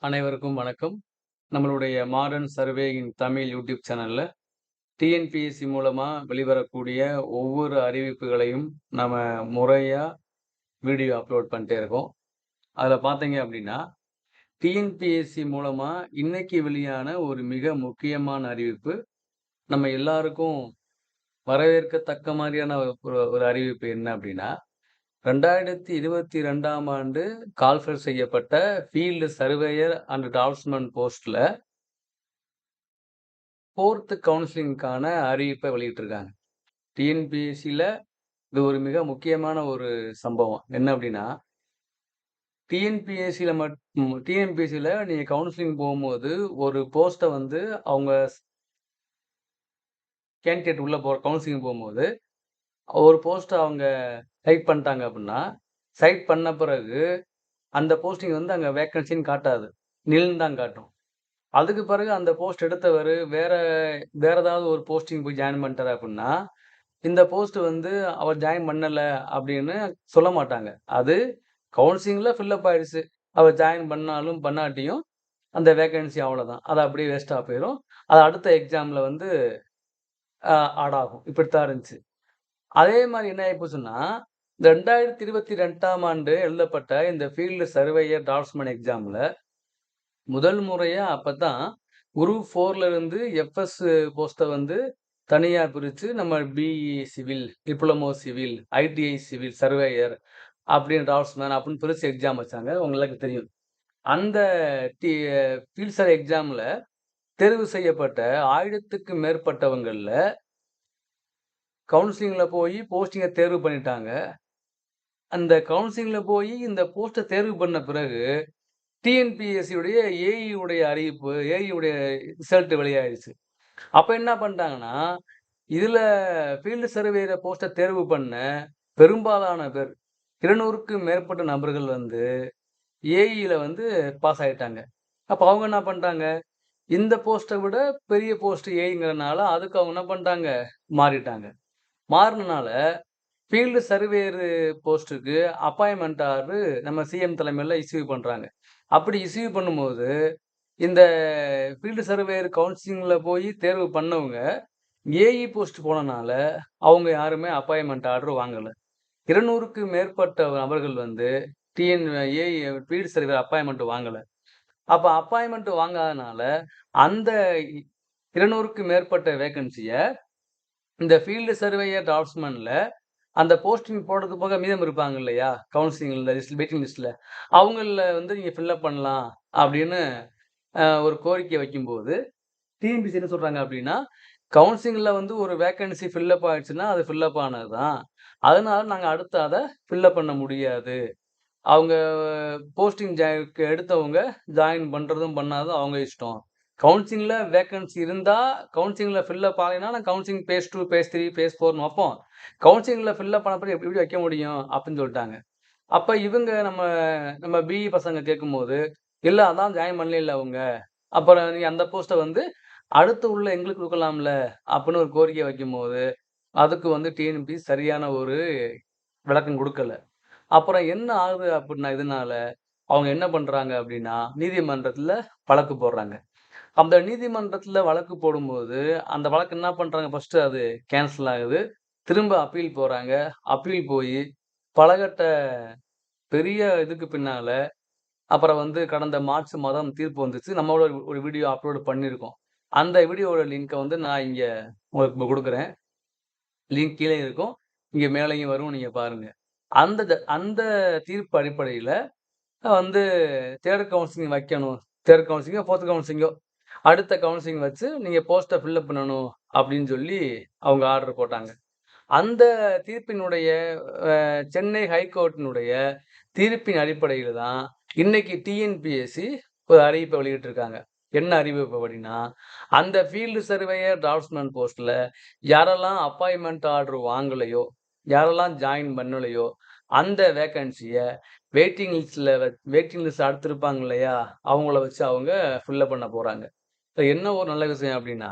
அனைவருக்கும் வணக்கம். நம்மளுடைய மாடர்ன் சர்வே இன் தமிழ் யூடியூப் சேனல்ல டிஎன்பிஎஸ்சி மூலமா வெளிவரக்கூடிய ஒவ்வொரு அறிவிப்புகளையும் நம்ம முறையா வீடியோ அப்லோட் பண்ணிட்டே இருக்கோம். அதுல பார்த்தீங்க அப்படின்னா, டிஎன்பிஎஸ்சி மூலமா இன்னைக்கு வெளியான ஒரு மிக முக்கியமான அறிவிப்பு. நம்ம எல்லாருக்கும் வரவேற்கத்தக்க மாரியான ஒரு அறிவிப்பு என்ன அப்படின்னா, 2022ஆம் ஆண்டு கால்ஃபர் செய்யப்பட்ட ஃபீல்டு சர்வேயர் அண்ட் டிராஃப்ட்ஸ்மேன் போஸ்ட்ல 4த் கவுன்சிலிங்க்கான அறிவிப்பை வெளியிட்டிருக்காங்க. டிஎன்பிஎஸ்சில இது ஒரு மிக முக்கியமான ஒரு சம்பவம். என்ன அப்படின்னா, டிஎன்பிஎஸ்சில நீங்க கவுன்சிலிங் போகும்போது ஒரு போஸ்ட்ட வந்து அவங்க கேண்டிடேட் உள்ள கவுன்சிலிங் போகும்போது, ஒரு போஸ்ட்ட அவங்க செலக்ட் பண்ணிட்டாங்க அப்படின்னா, செலக்ட் பண்ண பிறகு அந்த போஸ்டிங் வந்து அங்க வேக்கன்சின்னு காட்டாது. நில்ன்னு தான் காட்டும். அதுக்கு பிறகு அந்த போஸ்ட் எடுத்தவரு வேற வேற ஏதாவது ஒரு போஸ்டிங் போய் ஜாயின் பண்ணிட்டாரு அப்படின்னா, இந்த போஸ்ட் வந்து அவர் ஜாயின் பண்ணல அப்படின்னு சொல்ல மாட்டாங்க. அது கவுன்சிலிங்ல ஃபில் அப் ஆயிடுச்சு. அவர் ஜாயின் பண்ணாலும், பண்ணாட்டியும் அந்த வேக்கன்சி அவ்வளோதான். அது அப்படியே வேஸ்ட்டா போயிரும். அது அடுத்த எக்ஸாம்ல வந்து அ ஆட் ஆகும். இப்படித்தான் இருந்துச்சு. அதே மாரி என்ன ஆயிப்போச்சுன்னா, இந்த 2022ஆம் ஆண்டு எழுதப்பட்ட இந்த ஃபீல்டு சர்வேயர் டிராஃப்ட்ஸ்மேன் எக்ஸாம்ல முதல் முறையா அப்பதான் குரூப் 4ல இருந்து எஃப்எஸ் போஸ்ட்ட வந்து தனியா பிரிச்சு நம்ம BE civil, diploma civil, ITI civil surveyor அப்படின்னு டிராஃப்ட்ஸ்மேன் அப்படின்னு பிரிச்சு எக்ஸாம் வச்சாங்க. உங்களுக்கு தெரியும். அந்த டி ஃபீல்ட் சர்வே எக்ஸாம்ல தேர்வு செய்யப்பட்ட 1000த்துக்கு மேற்பட்டவங்கள்ல கவுன்சிலிங்ல போய் போஸ்டிங்க தேர்வு பண்ணிட்டாங்க. அந்த கவுன்சிலிங்ல போய் இந்த போஸ்ட்ட தேர்வு பண்ண பிறகு டிஎன்பிஎஸ்சி உடைய ஏஇ உடைய அறிவிப்பு, ஏஇ உடைய ரிசல்ட் வெளியாயிருச்சு. அப்ப என்ன பண்ணிட்டாங்கன்னா, இதுல ஃபீல்டு சர்வேயர் போஸ்ட்ட தேர்வு பண்ண பெரும்பாலான பேர் 200க்கும் மேற்பட்ட நபர்கள் வந்து ஏஇல வந்து பாஸ் ஆயிட்டாங்க. அப்ப அவங்க என்ன பண்ட்டாங்க, இந்த போஸ்ட்ட விட பெரிய போஸ்ட் ஏஇங்கிறனால அதுக்கு அவங்க என்ன பண்ட்டாங்க, மாறிட்டாங்க. மாறுனனால ஃபீல்டு சர்வேயர் போஸ்ட்டுக்கு அப்பாயின்ட்மென்ட் ஆர்டர் நம்ம சிஎம் தலைமையில இஷ்யூ பண்றாங்க. அப்படி இஷ்யூ பண்ணும்போது, இந்த ஃபீல்டு சர்வேயர் கவுன்சிலிங்ல போய் தேர்வு பண்ணவங்க, ஏஇ போஸ்ட் போனனால, அவங்க யாருமே அப்பாயின்ட்மென்ட் ஆர்டர் வாங்கல. 200க்கு மேற்பட்ட நபர்கள் வந்து TN AE field surveyor appointment வாங்கல. அப்ப அப்பாயின்ட்மென்ட் வாங்காதனால, அந்த 200க்கு மேற்பட்ட வேக்கன்சிய இந்த ஃபீல்டு சர்வேயர் டிராஃப்ட்ஸ்மேன்ல அந்த போஸ்டிங் போடுறது போக மீதம் இருப்பாங்க இல்லையா? கவுன்சிலிங்ல வெயிட்டிங் லிஸ்ட்ல. அவங்கள்ல வந்து நீங்க ஃபில் அப் பண்ணலாம் அப்படின்னு ஒரு கோரிக்கை வைக்கும்போது, டிஎன்பிஎஸ்சி என்ன சொல்றாங்க அப்படின்னா, கவுன்சிலிங்ல வந்து ஒரு வேக்கன்சி ஃபில் அப் ஆயிடுச்சுன்னா, அது ஃபில் அப் ஆனது தான். அதனால நாங்க அடுத்து அத ஃபில் அப் பண்ண முடியாது. அவங்க போஸ்டிங் எடுத்தவங்க ஜாயின் பண்றதும், பண்ணாததும் அவங்க இஷ்டம். கவுன்சிலிங்ல வேக்கன்சி இருந்தா, கவுன்சிலிங்ல ஃபில் அப் ஆகலைன்னா, நான் கவுன்சிலிங் பேஸ் 2, பேஸ் 3, பேஸ் 4ன்னு வப்போம். கவுன்சிலிங்ல ஃபில் அப் ஆன பிறகு எப்படி எப்படி வைக்க முடியும்? அப்படின்னு சொல்லிட்டாங்க. அப்ப இவங்க நம்ம நம்ம பிஇ பசங்க கேட்கும்போது, "இல்ல அதான் ஜாயின் பண்ணலைல்ல அவங்க. அப்புறம் நீ அந்த போஸ்ட்ட வந்து அடுத்து உள்ள எங்களுக்கு குடுக்கலாம்ல." அப்படின்னு ஒரு கோரிக்கை வைக்கும்போது, அதுக்கு வந்து டிஎன்பிஎஸ்சி சரியான ஒரு விளக்கம் குடுக்கல. அப்புறம் என்ன ஆகுது அப்படின்னா இதனால, அவங்க என்ன பண்றாங்க அப்படின்னா, நீதிமன்றத்துல வழக்கு போடுறாங்க. அந்த நீதிமன்றத்துல வழக்கு போடும்போது, அந்த வழக்கு என்ன பண்றாங்க ஃபர்ஸ்ட்டு அது கேன்சல் ஆகுது. திரும்ப அப்பீல் போறாங்க. அப்பீல் போயி பலகட்ட பெரிய இதுக்கு பின்னால, அப்புறம் வந்து கடந்த மார்ச் மாதம் தீர்ப்பு வந்துச்சு. நம்மளோட ஒரு வீடியோ அப்லோட் பண்ணியிருக்கோம். அந்த வீடியோவோட லிங்க்க வந்து நான் இங்க உங்களுக்கு குடுக்குறேன். லிங்க் கீழ இருக்கும். இங்க மேலயும் வரும். நீங்க பாருங்க. அந்த தீர்ப்பு அடிப்படையில வந்து 3 கவுன்சிலிங் வைக்கணும். 3 கவுன்சிலிங்கோ, 4த் கவுன்சிலிங்கோ அடுத்த கவுன்சிலிங் வச்சு நீங்க போஸ்ட்ட ஃபில் அப் பண்ணணும் அப்படின்னு சொல்லி அவங்க ஆர்டர் போட்டாங்க. அந்த தீர்ப்பினுடைய சென்னை ஹைகோர்ட்டினுடைய தீர்ப்பின் அடிப்படையில தான் இன்னைக்கு டிஎன்பிஎஸ்சி ஒரு அறிவிப்பை வெளியிட்டிருக்காங்க. என்ன அறிவிப்பு அப்படின்னா, அந்த ஃபீல்டு சர்வேயர் டிராஃப்ட்ஸ்மேன் போஸ்ட்ல யாரெல்லாம் அப்பாயின்ட்மென்ட் ஆர்டர் வாங்கலையோ, யாரெல்லாம் ஜாயின் பண்ணலையோ, அந்த வேக்கன்சிய வெயிட்டிங் லிஸ்ட்ல அடுத்து இருப்பாங்க இல்லையா? அவங்கள வச்சு அவங்க ஃபில் அப் பண்ண போறாங்க. இப்ப என்ன ஒரு நல்ல விஷயம் அப்படின்னா,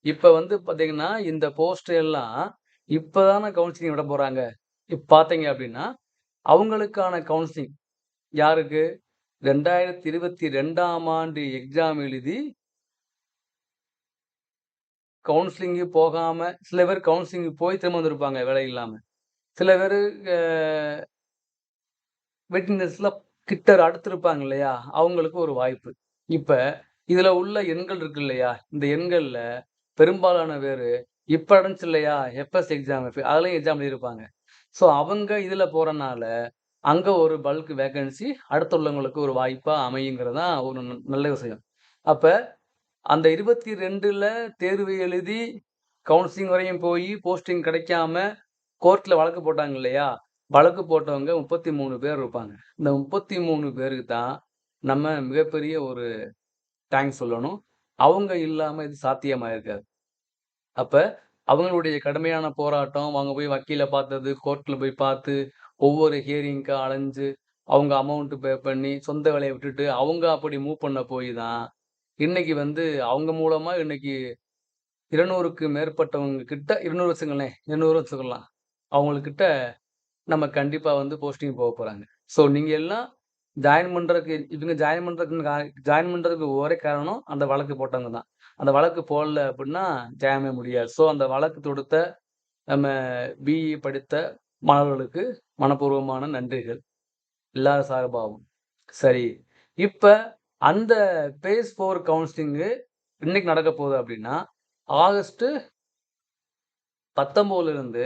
இப்ப வந்து பார்த்தீங்கன்னா, இந்த போஸ்ட் எல்லாம் இப்ப தான கவுன்சிலிங் விட போறாங்க. இப்ப பார்த்தீங்க அப்படின்னா, அவங்களுக்கான கவுன்சிலிங் யாருக்கு? 2022ஆம் ஆண்டு எக்ஸாம் எழுதி கவுன்சிலிங்கு போகாம சில பேர் கவுன்சிலிங் போய் திரும்ப வந்திருப்பாங்க வேலை இல்லாம. சில பேரு அ வெயிட்டிங் லிஸ்ட்ல கிட்ட அடுத்து இருப்பாங்க இல்லையா? அவங்களுக்கு ஒரு வாய்ப்பு. இப்ப இதுல உள்ள எண்கள் இருக்கு இல்லையா? இந்த எண்கள்ல பெரும்பாலான பேரு இப்ப நடந்துச்சு இல்லையா? எஃப்எஸ் எக்ஸாம் அதுலயும் எக்ஸாம் எழுதியிருப்பாங்க. ஸோ அவங்க இதுல போறனால, அங்க ஒரு பல்க் வேக்கன்சி அடுத்து உள்ளவங்களுக்கு ஒரு வாய்ப்பா அமையுங்கிறது தான் ஒரு நல்ல விஷயம். அப்ப அந்த 22ல தேர்வு எழுதி கவுன்சிலிங் வரையும் போயி போஸ்டிங் கிடைக்காம கோர்ட்ல வழக்கு போட்டாங்க இல்லையா? வழக்கு போட்டவங்க 33 பேர் இருப்பாங்க. இந்த 33 பேருக்கு தான் நம்ம மிகப்பெரிய ஒரு தேங்க்ஸ் சொல்லணும். அவங்க இல்லாம இது சாத்தியமாயிருக்காது. அப்ப அவங்களுடைய கடுமையான போராட்டம், அவங்க போய் வக்கீல பார்த்தது, கோர்ட்ல போய் பார்த்து, ஒவ்வொரு ஹியரிங்க்கா அலைஞ்சு, அவங்க அமௌண்ட் பே பண்ணி, சொந்த வேலைய விட்டுட்டு, அவங்க அப்படி மூவ் பண்ண போய் தான், இன்னைக்கு வந்து அவங்க மூலமா இன்னைக்கு 200க்கு மேற்பட்டவங்க கிட்ட 200 வச்சுக்கங்களேன், 200 வச்சுக்கலாம். அவங்களுக்கிட்ட நம்ம கண்டிப்பா வந்து போஸ்டிங் போறாங்க. ஸோ நீங்க எல்லாம் ஜாயின் பண்றதுக்கு இவங்க ஜாயின் பண்றதுக்கு ஒரே காரணம் அந்த வழக்கு போட்டவங்க தான். அந்த வழக்கு போடல அப்டின்னா ஜாயினே முடியாது. ஸோ அந்த வழக்கு தொடுத்த நம்ம பிஇ படித்த மாணவர்களுக்கு மனப்பூர்வமான நன்றிகள். எல்லார் சார்பாவும். சரி. இப்ப அந்த பேஸ் 4 கவுன்சிலிங்கு என்னைக்கு நடக்க போகுது அப்டின்னா, ஆகஸ்ட் 19லிருந்து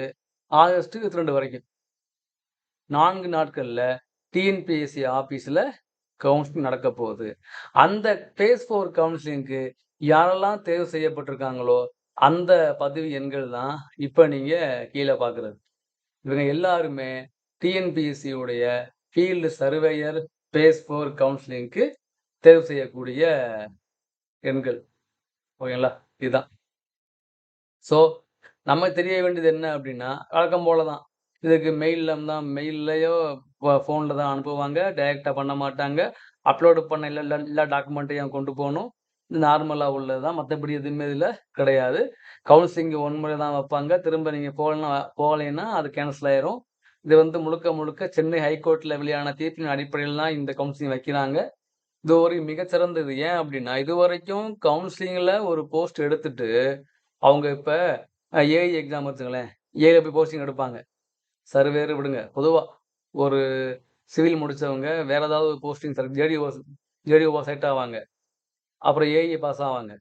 ஆகஸ்ட் 22 வரைக்கும். 4 நாட்கள்ல டிஎன்பிஎஸ்சி ஆபீஸ்ல கவுன்சிலிங் நடக்க போகுது. அந்த பேஸ் 4 கவுன்சிலிங்க்கு யாரெல்லாம் தேர்வு செய்யப்பட்டிருக்காங்களோ, அந்த பதவி எண்கள் தான் இப்ப நீங்க கீழ பார்க்குறது. இவங்க எல்லாருமே டிஎன்பிஎஸ்சி உடைய ஃபீல்டு சர்வேயர் பேஸ் 4 கவுன்சிலிங்க்கு தேர்வு செய்யக்கூடிய எண்கள். ஓகேங்களா? இதுதான். ஸோ, நம்ம தெரிய வேண்டியது என்ன அப்டின்னா, வழக்கம் போல தான். இதுக்கு மெயில்லயோ, ஃபோன்ல தான் அனுப்புவாங்க. டைரக்ட்டா பண்ண மாட்டாங்க. அப்லோடு பண்ண எல்லா டாக்குமெண்ட்டையும் கொண்டு போணும். இது நார்மலா உள்ளது தான். மத்தபடி எதுவுமே இதுல கிடையாது. கவுன்சிலிங் 1 முறை தான் வப்பாங்க. திரும்ப நீங்க போகலைன்னா அது கேன்சல் ஆயிரும். இது வந்து முழுக்க முழுக்க சென்னை ஹைகோர்ட்ல வெளியான தீர்ப்பின் அடிப்படையில தான் இந்த கவுன்சிலிங் வைக்கிறாங்க. இது ஒரு மிகச்சிறந்தது. ஏன் அப்டின்னா, இதுவரைக்கும் கவுன்சிலிங்ல ஒரு போஸ்ட் எடுத்துட்டு அவங்க இப்ப ஏஐ எக்ஸாம் வச்சுக்கங்களேன். ஏஐல போய் போஸ்டிங் எடுப்பாங்க. சர்வேயர் விடுங்க. பொதுவா ஒரு சிவில் முடிச்சவங்க வேற ஏதாவது ஒரு போஸ்டிங் ஜேடிஓ செலக்ட் ஆவாங்க. அப்புறம் ஏஇ பாஸ் ஆவாங்க.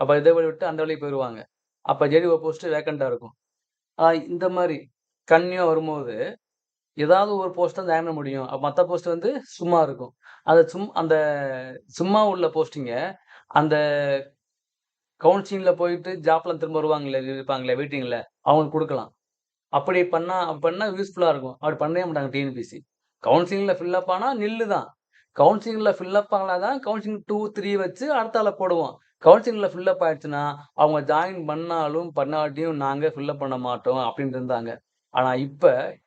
அப்ப இத விட்டு அந்த வழிக்கு போயிருவாங்க. அப்ப ஜேடிஓ போஸ்ட் வேக்கன்ட்டா இருக்கும். இந்த மாரி கன்டின்யூவா வரும்போது, ஏதாவது ஒரு போஸ்ட் தான் ஜாயின் பண்ண முடியும். அப்ப மத்த போஸ்ட் வந்து சும்மா இருக்கும். அந்த சும்மா உள்ள போஸ்டிங்க அந்த கவுன்சிலிங்ல போயிட்டு ஜாப்ல திரும்ப இருப்பாங்களே வெயிட்டிங்ல அவங்களுக்கு குடுக்கலாம். அப்படி பண்ணா யூஸ்ஃபுல்லா இருக்கும். அப்படி பண்ணவே மாட்டாங்க டிஎன்பிஎஸ்சி. கவுன்சிலிங்ல ஃபில் அப் ஆனா நில்லு தான். கவுன்சிலிங்ல ஃபில் அப் ஆனா தான் கவுன்சிலிங் 2, 3 வச்சு அடுத்த ஆள போடுவோம். கவுன்சிலிங்ல ஃபில் அப் ஆயிடுச்சுன்னா, அவங்க ஜாயின் பண்ணாலும், பண்ணாட்டியும் நாங்க ஃபில் அப் பண்ண மாட்டோம் அப்படின்னு இருந்தாங்க. ஆனா இப்ப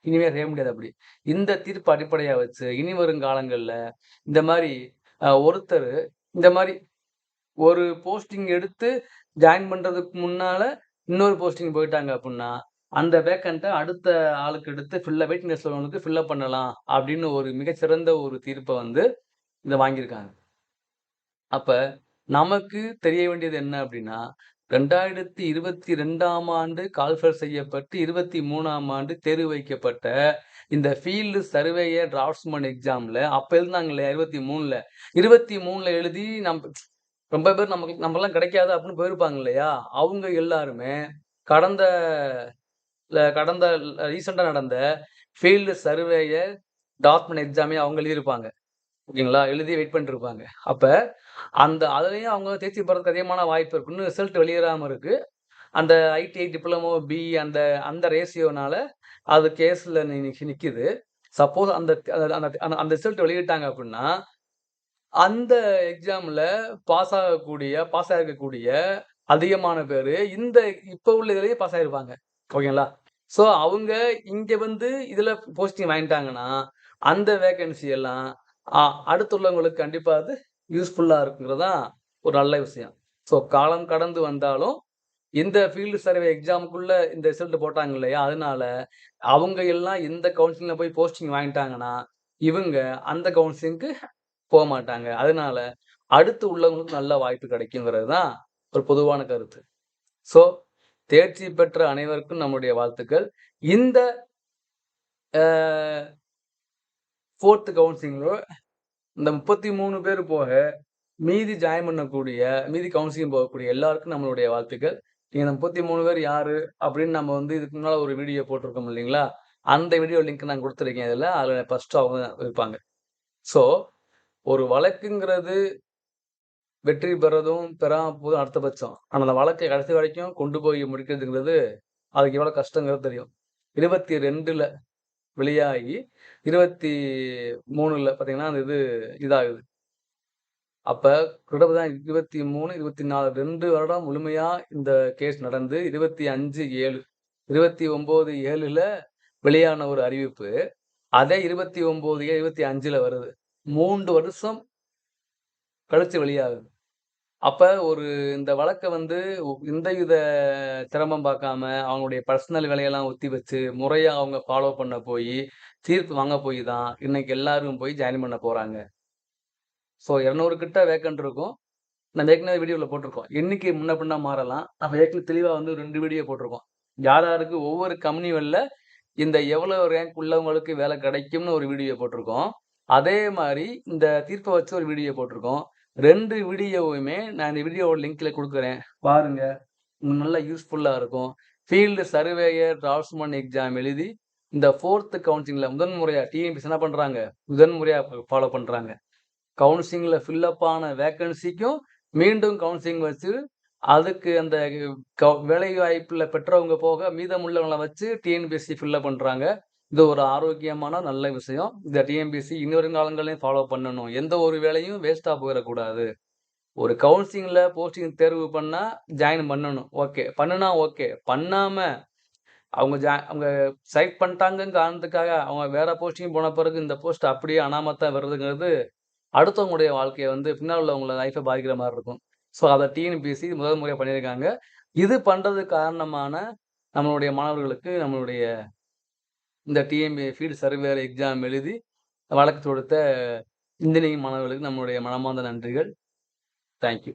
இனிமே செய்ய முடியாது அப்படி. இந்த தீர்ப்பு அடிப்படையா வச்சு இனி வரும் காலங்கள்ல இந்த மாரி ஒருத்தரு இந்த மாரி ஒரு போஸ்டிங் எடுத்து ஜாயின் பண்றதுக்கு முன்னால, இன்னொரு போஸ்டிங் போயிட்டாங்க அப்புட்ன்னா, அந்த வேக்கண்ட்ட அடுத்த ஆளுக்கு எடுத்து வெயிட்டிங் லிஸ்ட்ல உள்ளவனுக்கு ஃபில் பண்ணலாம். அப்படின்னு ஒரு மிகச்சிறந்த ஒரு தீர்ப்ப வந்து இத வாங்கியிருக்காங்க. அப்ப நமக்கு தெரிய வேண்டியது என்ன அப்படின்னா, 2022ஆம் ஆண்டு கால்ஃபர் செய்யப்பட்டு 23ஆம் ஆண்டு தேர்வு வைக்கப்பட்ட இந்த ஃபீல்டு சர்வேயர் டிராஃப்ட்ஸ்மேன் எக்ஸாம்ல அப்ப எழுதுனாங்க இல்லையா 23ல 23ல எழுதி ரொம்ப பேர் நமக்கெல்லாம் கிடைக்காது அப்படின்னு போயிருப்பாங்க இல்லையா? அவங்க எல்லாருமே கடந்த கடந்த ரீசென்ட்டா நடந்த ஃபீல்டு சர்வேயர் டாக்குமென்ட் எக்ஸாமே அவங்க எழுதியிருப்பாங்க. ஓகேங்களா? எழுதி வெயிட் பண்ணிட்டு இருப்பாங்க. அப்ப அதுலயும் அவங்க தேர்ச்சி பெறதுக்கு அதிகமான வாய்ப்பு இருக்கு. இன்னும் ரிசல்ட் வெளியேறாம இருக்கு. அந்த ஐடிஐ, டிப்ளமோ, பிஇ அந்த அந்த ரேஷியோனால அது கேஸ்ல நிக்குது. சப்போஸ் அந்த அந்த அந்த ரிசல்ட் வெளியிட்டாங்க அப்படின்னா, அந்த எக்ஸாம்ல பாஸ் ஆயிருக்கக்கூடிய அதிகமான பேரு இப்ப உள்ள இதுலயே பாஸ் ஆயிருப்பாங்க. ஓகேங்களா? ஸோ அவங்க இங்க வந்து இதுல போஸ்டிங் வாங்கிட்டாங்கன்னா, அந்த வேக்கன்சி எல்லாம் அ அடுத்துள்ளவங்களுக்கு கண்டிப்பா அது யூஸ்ஃபுல்லா இருக்குங்கிறது தான் ஒரு நல்ல விஷயம். ஸோ காலம் கடந்து வந்தாலும், இந்த ஃபீல்டு சர்வே எக்ஸாம்க்குள்ள இந்த ரிசல்ட் போட்டாங்க இல்லையா? அதனால அவங்க எல்லாம் இந்த கவுன்சிலிங்ல போய் போஸ்டிங் வாங்கிட்டாங்கன்னா, இவங்க அந்த கவுன்சிலிங்க்கு போமாட்டாங்க. அதனால அடுத்து உள்ளவங்களுக்கு நல்ல வாய்ப்பு கிடைக்குங்கிறது தான் ஒரு பொதுவான கருத்து. ஸோ தேர்ச்சி பெற்ற அனைவருக்கும் நம்முடைய வாழ்த்துக்கள். இந்த அ 4த் கவுன்சிலிங்ல இந்த 33 பேர் போக மீதி ஜாயின் பண்ணக்கூடிய, மீதி கவுன்சிலிங் போகக்கூடிய எல்லாருக்கும் நம்மளுடைய வாழ்த்துக்கள். நீங்க இந்த 33 பேர் யாரு? அப்படின்னு நம்ம வந்து இதுக்கு முன்னால ஒரு வீடியோ போட்டிருக்கோம் இல்லைங்களா? அந்த வீடியோ லிங்க் நான் குடுத்துருக்கேன் இதுல. அதுல ஃபர்ஸ்ட் அவங்க இருப்பாங்க. ஸோ ஒரு வழக்குங்கிறது வெற்றி பெறதும், பெறாம போறதும் அடுத்த பட்சம். ஆனா அந்த வழக்க கடைசி வரைக்கும் கொண்டு போய் முடிக்கிறதுங்கிறது, அதுக்கு எவ்வளோ கஷ்டங்கிறது தெரியும். 22ல வெளியாகி 23ல பார்த்தீங்கன்னா, அந்த இது இதாகுது. அப்ப கிட்டத்தட்ட 23, 24 2 வருடம் முழுமையா இந்த கேஸ் நடந்து 25/7 29/7ல வெளியான ஒரு அறிவிப்பு. அதே 29/7 25ல வருது. 3 வருஷம் கழிச்சு வெளியாகுது. அப்ப ஒரு இந்த வழக்க வந்து எந்தவித சிரமம் பார்க்காம, அவங்களுடைய பர்சனல் வேலையெல்லாம் ஒத்தி வச்சு, முறையா அவங்க ஃபாலோ பண்ண போயி, தீர்ப்பு வாங்க போய் தான், இன்னைக்கு எல்லாரும் போய் ஜாயின் பண்ண போறாங்க. ஸோ 200 கிட்ட வேக்கன்ட் இருக்கும். நம்ம ஏற்கனவே வீடியோல போட்டிருக்கோம். எண்ணிக்கை முன்ன பின்ன மாறலாம். நம்ம ஏற்கனவே தெளிவா வந்து 2 வீடியோ போட்டிருக்கோம். யார் யாருக்கு ஒவ்வொரு கம்பெனிகள்ல இந்த எவ்வளவு ரேங்க் உள்ளவங்களுக்கு வேலை கிடைக்கும்னு ஒரு வீடியோ போட்டிருக்கோம். அதே மாரி இந்த தீர்ப்ப வச்சு ஒரு வீடியோ போட்டிருக்கோம். 2 வீடியோவுமே நான் இந்த வீடியோவோட லிங்க்ல குடுக்குறேன். பாருங்க. நல்லா யூஸ்ஃபுல்லா இருக்கும். ஃபீல்டு சர்வேயர், டிராஃப்ட்ஸ்மேன் எக்ஸாம் எழுதி இந்த 4த் கவுன்சிலிங்ல முதன் முறையா டிஎன்பிஎஸ்சி என்ன பண்றாங்க? முதன் முறையா ஃபாலோ பண்றாங்க. கவுன்சிலிங்ல ஃபில் அப் ஆன வேக்கன்சிக்கும் மீண்டும் கவுன்சிலிங் வச்சு, அதுக்கு அந்த வேலைவாய்ப்புல பெற்றவங்க போக மீதமுள்ளவங்கள வச்சு டிஎன்பிஎஸ்சி ஃபில் அப் பண்றாங்க. இது ஒரு ஆரோக்கியமான நல்ல விஷயம். இந்த டிஎன்பிஎஸ்சி இனி வரும் காலங்கள்லயும் ஃபாலோ பண்ணணும். எந்த ஒரு வேலையும் வேஸ்ட்டா போயிறக்கூடாது. ஒரு கவுன்சிலிங்ல போஸ்டிங் தேர்வு பண்ணா ஜாயின் பண்ணணும். ஓகே. பண்ணுனா ஓகே. பண்ணாம அவங்க செலக்ட் பண்ணிட்டாங்கன்னு காரணத்துக்காக அவங்க வேற போஸ்டிங் போன பிறகு இந்த போஸ்ட் அப்படியே அனாமத்தா வருதுங்கிறது அடுத்தவங்களுடைய வாழ்க்கைய வந்து பின்னால உள்ளவங்கள லைஃப்ப பாதிக்கிற மாரி இருக்கும். ஸோ, அத டிஎன்பிஎஸ்சி முதல் முறையா பண்ணியிருக்காங்க. இது பண்றதுக்கு காரணமான நம்மளுடைய மாணவர்களுக்கு நம்மளுடைய இந்த ஃபீல்ட் சர்வேயர் எக்ஸாம் எழுதி வழக்கு தொடுத்த இன்ஜினியரிங் மாணவர்களுக்கு நம்மளுடைய மனமார்ந்த நன்றிகள். Thank you.